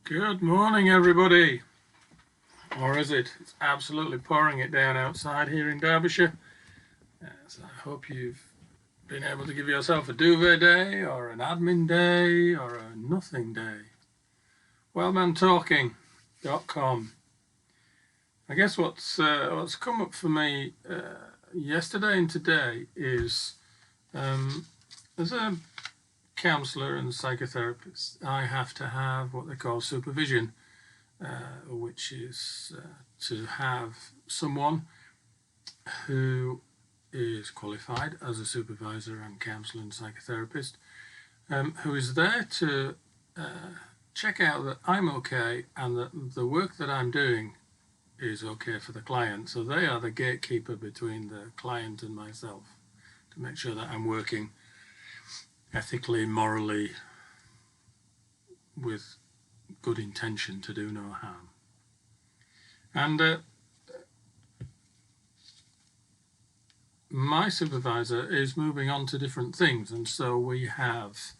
Good morning, everybody. Or is it? It's absolutely pouring it down outside here in Derbyshire. So I hope you've been able to give yourself a duvet day, or an admin day, or a nothing day. Wellmantalking.com. I guess what's come up for me yesterday and today is as a counsellor and psychotherapist, I have to have what they call supervision, which is to have someone who is qualified as a supervisor and counsellor and psychotherapist, who is there to check out that I'm okay and that the work that I'm doing is okay for the client. So they are the gatekeeper between the client and myself to make sure that I'm working ethically, morally, with good intention to do no harm. And my supervisor is moving on to different things, and so we have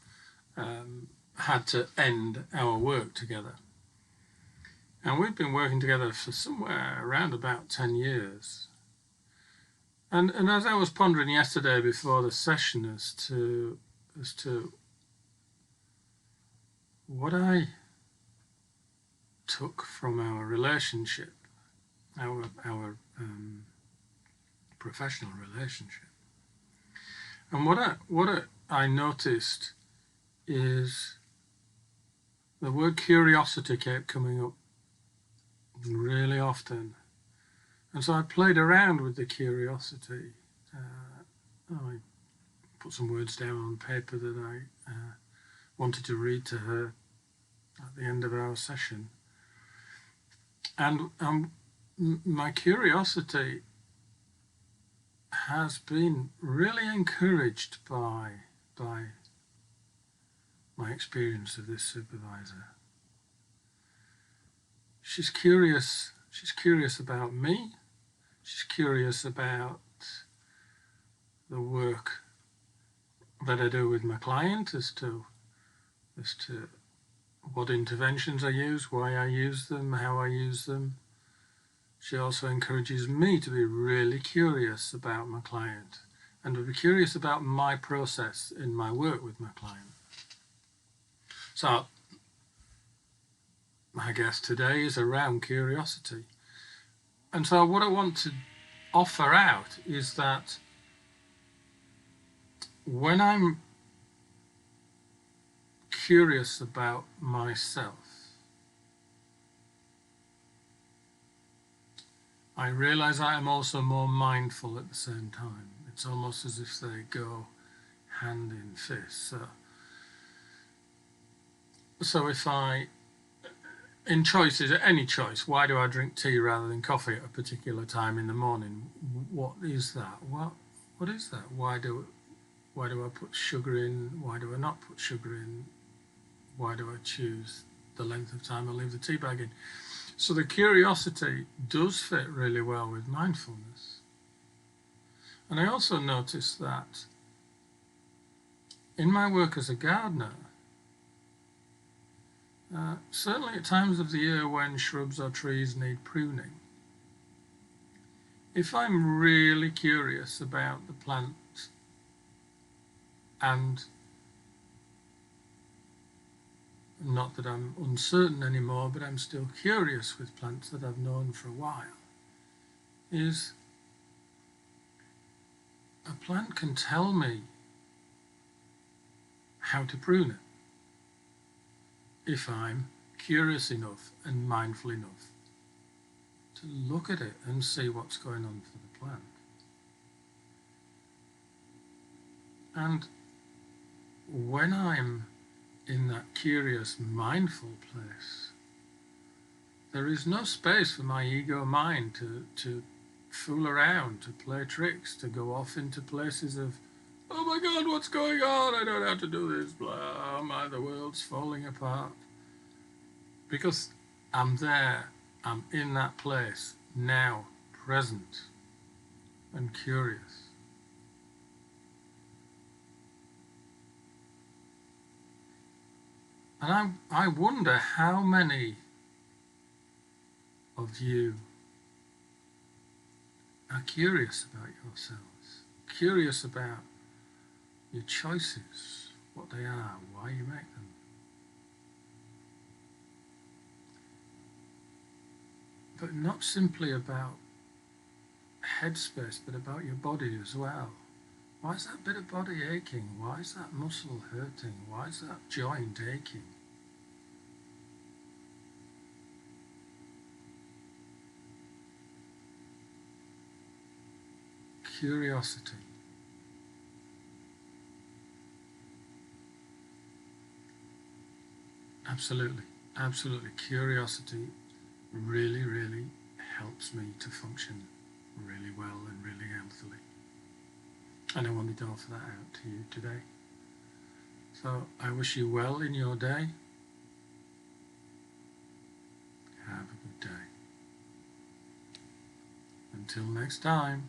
had to end our work together. And we've been working together for somewhere around about 10 years. And as I was pondering yesterday before the session as to what I took from our relationship, our professional relationship, and what I noticed is the word curiosity kept coming up really often. And so I played around with the curiosity. I put some words down on paper that I wanted to read to her at the end of our session. And my curiosity has been really encouraged by my experience of this supervisor. She's curious about me. She's curious about the work that I do with my client as to what interventions I use, why I use them, how I use them. She also encourages me to be really curious about my client and to be curious about my process in my work with my client. So I guess today is around curiosity. And so what I want to offer out is that when I'm curious about myself, I realize I am also more mindful at the same time. It's almost as if they go hand in fist. So if in choices, any choice, why do I drink tea rather than coffee at a particular time in the morning? What is that? What is that? Why do I put sugar in? Why do I not put sugar in? Why do I choose the length of time I leave the tea bag in? So the curiosity does fit really well with mindfulness. And I also noticed that in my work as a gardener, certainly at times of the year when shrubs or trees need pruning, if I'm really curious about the plant and not that I'm uncertain anymore, but I'm still curious with plants that I've known for a while, is a plant can tell me how to prune it if I'm curious enough and mindful enough to look at it and see what's going on for the plant. And when I'm in that curious, mindful place, there is no space for my ego mind to fool around, to play tricks, to go off into places of, oh my God, what's going on? I don't know how to do this, blah, the world's falling apart. Because I'm there, I'm in that place, now, present, and curious. And I wonder how many of you are curious about yourselves, curious about your choices, what they are, why you make them. But not simply about headspace, but about your body as well. Why is that bit of body aching? Why is that muscle hurting? Why is that joint aching? Curiosity. Absolutely, absolutely. Curiosity really, really helps me to function really well and really healthily. And I wanted to offer that out to you today. So I wish you well in your day. Have a good day. Until next time,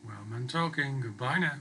Wellman talking. Goodbye now.